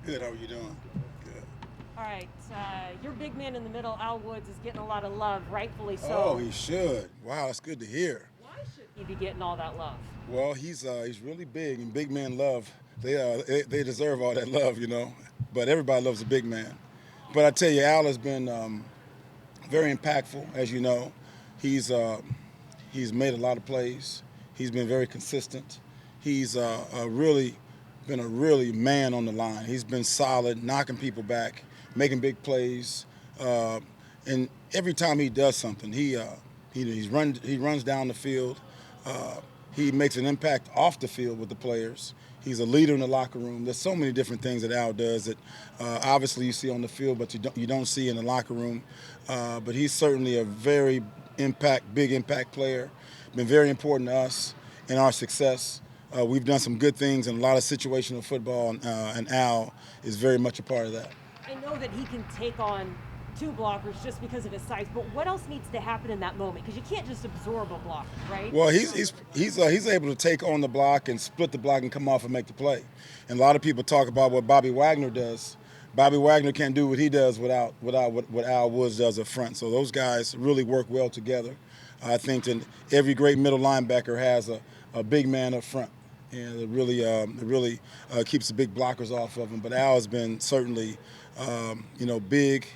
Good. How are you doing? Good. All right, your big man in the middle, Al Woods, is getting a lot of love, rightfully Oh, so. he should. Wow, that's good to hear. Why should he be getting all that love? Well, he's really big, and big men love. They deserve all that love, you know. But everybody loves a big man. But I tell you, Al has been very impactful, as you know. He's he's made a lot of plays. He's been very consistent. He's really been a really man on the line. He's been solid, knocking people back, making big plays, uh, and every time he does something, he runs down the field. Uh, he makes an impact off the field with the players. He's a leader in the locker room. There's so many different things that Al does that obviously you see on the field, but you don't see in the locker room. But he's certainly a very big impact player. Been very important to us in our success. We've done some good things in a lot of situational football, and Al is very much a part of that. I know that he can take on two blockers just because of his size, but what else needs to happen in that moment? Because you can't just absorb a block, right? Well, he's able to take on the block and split the block and come off and make the play. And a lot of people talk about what Bobby Wagner does. Bobby Wagner can't do what he does without what Al Woods does up front. So those guys really work well together. I think that every great middle linebacker has a big man up front, and it really keeps the big blockers off of him. But Al has been certainly, big,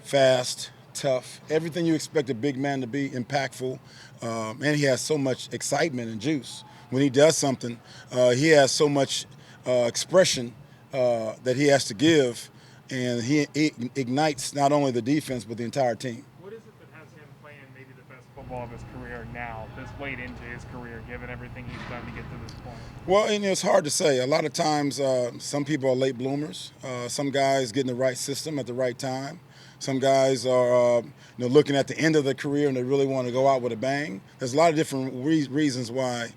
fast, tough, everything you expect a big man to be, impactful, and he has so much excitement and juice. When he does something, he has so much expression that he has to give, and he ignites not only the defense but the entire team. What is it that has him playing maybe the best football of his career now, this late into his career, given everything he's done to get to this point? Well, and it's hard to say. A lot of times, some people are late bloomers. Some guys get in the right system at the right time. Some guys are, looking at the end of their career and they really want to go out with a bang. There's a lot of different reasons why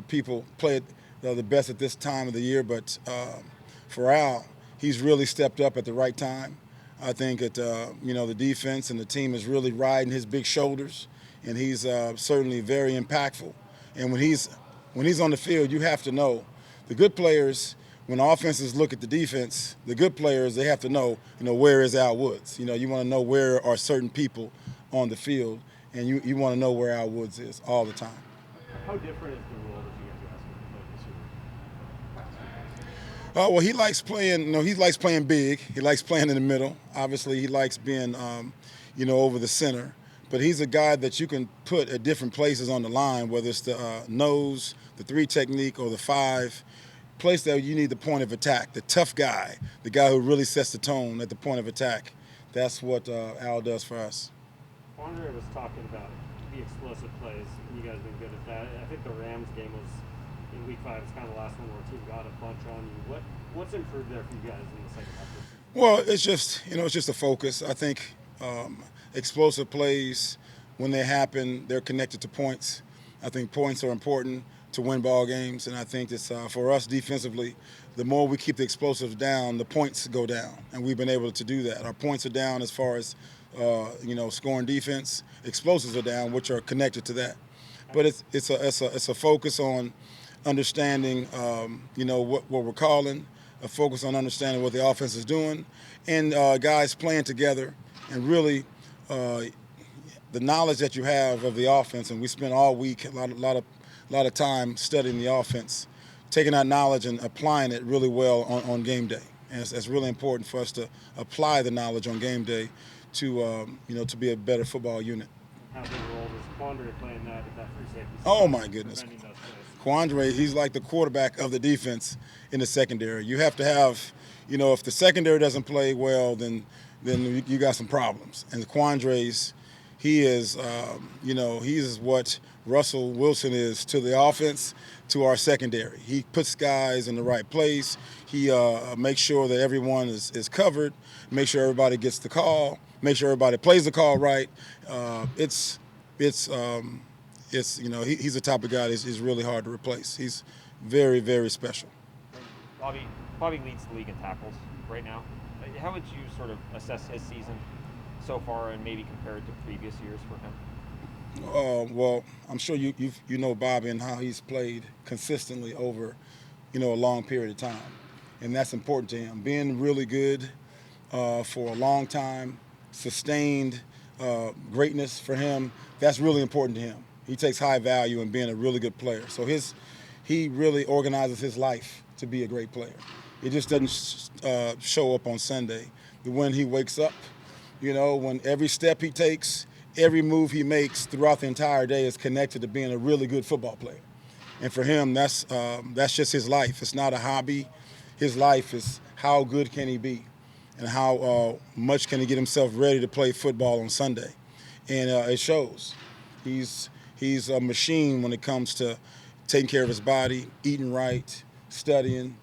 people play it the best at this time of the year. But for Al, he's really stepped up at the right time. I think that the defense and the team is really riding his big shoulders, and he's certainly very impactful. And when he's on the field, you have to know the good players. When offenses look at the defense, the good players, they have to know, where is Al Woods? You want to know where are certain people on the field, and you want to know where Al Woods is all the time. How different is the role that you guys are asking to play this year? Well, he likes playing. He likes playing big. He likes playing in the middle. Obviously, he likes being, over the center. But he's a guy that you can put at different places on the line, whether it's the nose, the three technique, or the five. Place that you need the point of attack, the tough guy, the guy who really sets the tone at the point of attack. That's what Al does for us. Quandre was talking about the explosive plays, and you guys have been good at that. I think the Rams game was in Week 5. It's kind of the last one where a team got a bunch on you. What's improved there for you guys in the second half of the season? Well, it's just a focus. I think explosive plays, when they happen, they're connected to points. I think points are important to win ball games, and I think it's for us defensively, the more we keep the explosives down, the points go down, and we've been able to do that. Our points are down as far as scoring defense. Explosives are down, which are connected to that. But it's a focus on understanding what we're calling, a focus on understanding what the offense is doing, and guys playing together, and really the knowledge that you have of the offense. And we spent all week a lot of time studying the offense, taking that knowledge and applying it really well on game day. And it's really important for us to apply the knowledge on game day to to be a better football unit. How big a role does Quandre play in that free safety? Oh my goodness, Preventing those plays? Quandre, he's like the quarterback of the defense in the secondary. You have to have, if the secondary doesn't play well, then you got some problems. And Quandre's, he is what Russell Wilson is to the offense, to our secondary. He puts guys in the right place. He makes sure that everyone is covered, make sure everybody gets the call, make sure everybody plays the call right. He's the type of guy that's really hard to replace. He's very, very special. Bobby leads the league in tackles right now. How would you sort of assess his season so far and maybe compare it to previous years for him? Well, I'm sure you know Bobby and how he's played consistently over, a long period of time. and that's important to him. Being really good for a long time, sustained greatness for him, that's really important to him. He takes high value in being a really good player. So he really organizes his life to be a great player. It just doesn't show up on Sunday. When he wakes up, when every step he takes, every move he makes throughout the entire day is connected to being a really good football player. And for him, that's just his life. It's not a hobby. His life is how good can he be and how much can he get himself ready to play football on Sunday. And it shows. He's a machine when it comes to taking care of his body, eating right, studying,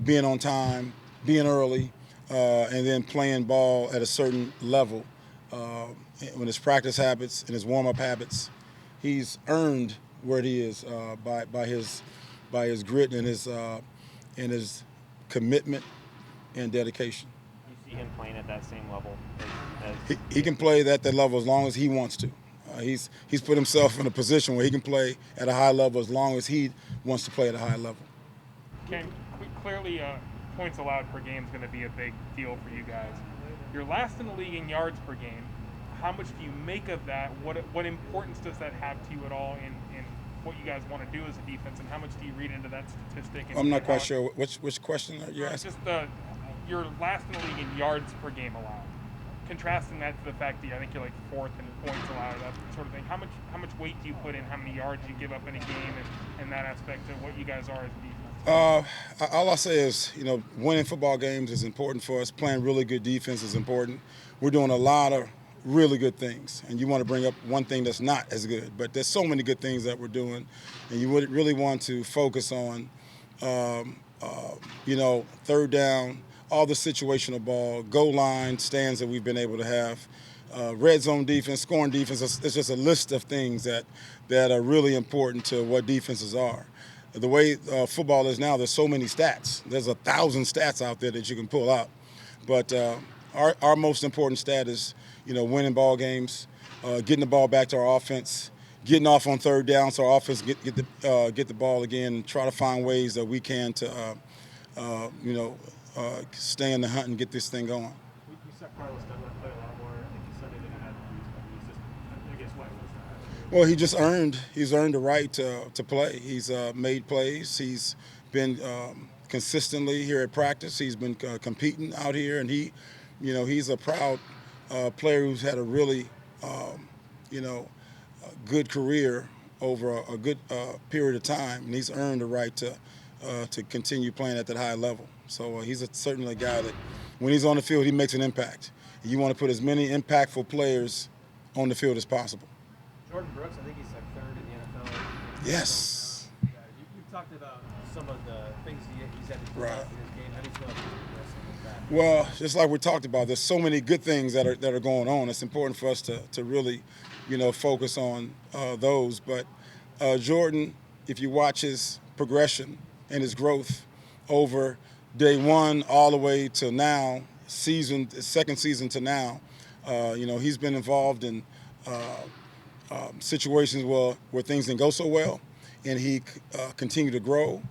being on time, being early, and then playing ball at a certain level. When his practice habits and his warm-up habits, he's earned where he is by his grit and his commitment and dedication. You see him playing at that same level as He can play at that level as long as he wants to. He's put himself in a position where he can play at a high level as long as he wants to play at a high level. Ken, clearly points allowed per game is going to be a big deal for you guys. You're last in the league in yards per game. How much do you make of that? What importance does that have to you at all in what you guys want to do as a defense, and how much do you read into that statistic? I'm not quite sure which question you're asking. Just you're last in the league in yards per game allowed. Contrasting that to the fact that I think you're like fourth in points allowed, that sort of thing. How much weight do you put in how many yards you give up in a game, and that aspect of what you guys are as a defense? All I'll say is, winning football games is important for us. Playing really good defense is important. We're doing a lot of really good things, and you want to bring up one thing that's not as good, but there's so many good things that we're doing, and you would really want to focus on, third down, all the situational ball, goal line stands that we've been able to have, red zone defense, scoring defense. It's just a list of things that are really important to what defenses are. The way football is now, there's so many stats. There's 1,000 stats out there that you can pull out, but our most important stat is winning ball games, getting the ball back to our offense, getting off on third down so our offense get the ball again, and try to find ways that we can to stay in the hunt and get this thing going. We saw Carlos Dunlap play a lot more. I think he said they didn't have to use him. He's just, I guess, why was that? Well, he's earned the right to play. He's made plays. He's been consistently here at practice. He's been competing out here, and he's a proud player who's had a really good career over a good period of time, and he's earned the right to continue playing at that high level. So he's certainly a guy that when he's on the field, he makes an impact. You want to put as many impactful players on the field as possible. Jordan Brooks, I think he's like third in the NFL. Yes. Yeah, you've talked about some of the things he's had to do Right. in his game. How do you feel like he's progressing with that? Well, just like we talked about, there's so many good things that are going on. It's important for us to really, focus on those. But Jordan, if you watch his progression and his growth over day one all the way to now, second season to now, he's been involved in situations where things didn't go so well, and he continued to grow.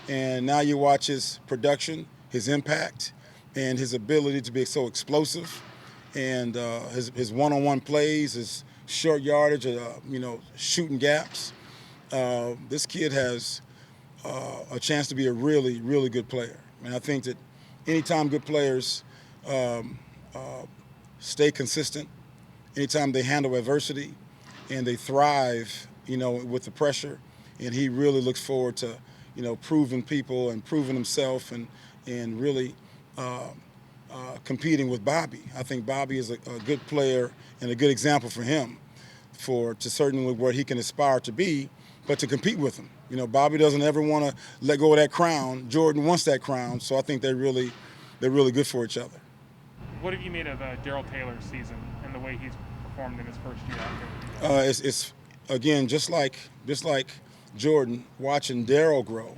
And now you watch his production, his impact, and his ability to be so explosive, and his one-on-one plays, his short yardage, shooting gaps. This kid has a chance to be a really, really good player. And I think that anytime good players stay consistent, anytime they handle adversity and they thrive, with the pressure, and he really looks forward to, proving people and proving himself and really competing with Bobby. I think Bobby is a good player and a good example for him to certainly where he can aspire to be, but to compete with him. Bobby doesn't ever want to let go of that crown. Jordan wants that crown, so I think they're really good for each other. What have you made of Daryl Taylor's season and the way he's performed in his first year out there? It's again just like Jordan, watching Daryl grow,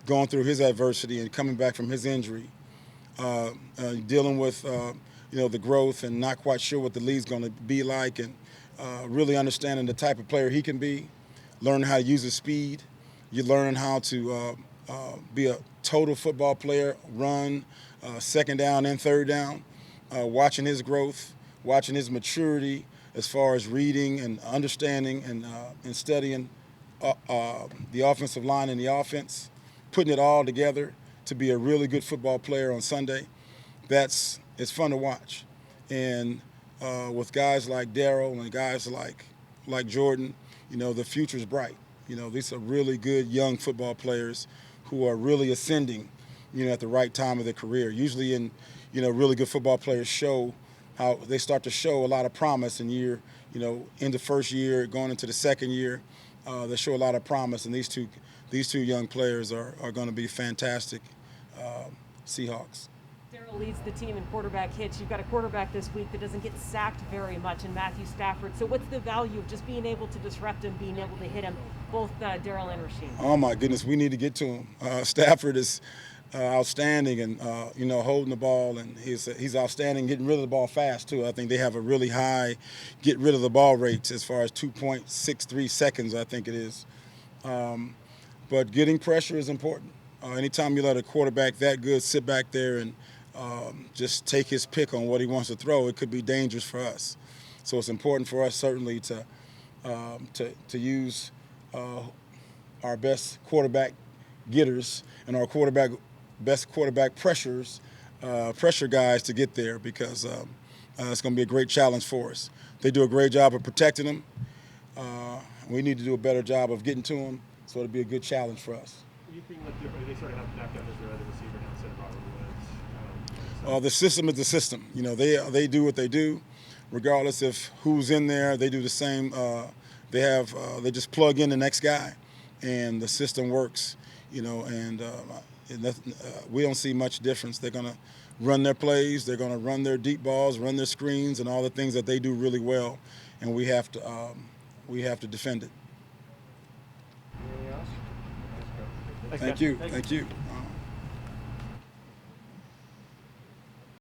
going through his adversity and coming back from his injury, dealing with the growth and not quite sure what the league's going to be like, and really understanding the type of player he can be, learning how to use his speed. You're learning how to be a total football player, run, second down and third down, watching his growth, watching his maturity as far as reading and understanding and studying the offensive line and the offense, putting it all together to be a really good football player on Sunday. It's fun to watch. And with guys like Daryl and guys like Jordan, the future's bright. These are really good young football players who are really ascending, at the right time of their career. Usually really good football players show how they start to show a lot of promise in the first year, going into the second year. They show a lot of promise, and these two young players are going to be fantastic Seahawks. Daryl leads the team in quarterback hits. You've got a quarterback this week that doesn't get sacked very much in Matthew Stafford. So what's the value of just being able to disrupt him, being able to hit him, both Daryl and Rasheem? Oh, my goodness, we need to get to him. Stafford is outstanding and, holding the ball, and he's outstanding getting rid of the ball fast, too. I think they have a really high get rid of the ball rates as far as 2.63 seconds, I think it is. But getting pressure is important. Anytime you let a quarterback that good sit back there and just take his pick on what he wants to throw, it could be dangerous for us. So it's important for us certainly to use our best quarterback getters and our best quarterback pressure guys to get there, because it's going to be a great challenge for us. They do a great job of protecting them. We need to do a better job of getting to them, so it'll be a good challenge for us. You think what different? They sort of have back down as their other receiver now instead of Robert Woods. The system is the system. They do what they do, regardless of who's in there. They do the same. They just plug in the next guy, and the system works. And we don't see much difference. They're going to run their plays. They're going to run their deep balls, run their screens, and all the things that they do really well. And we have to defend it. Anything else? Thank you. Thank you.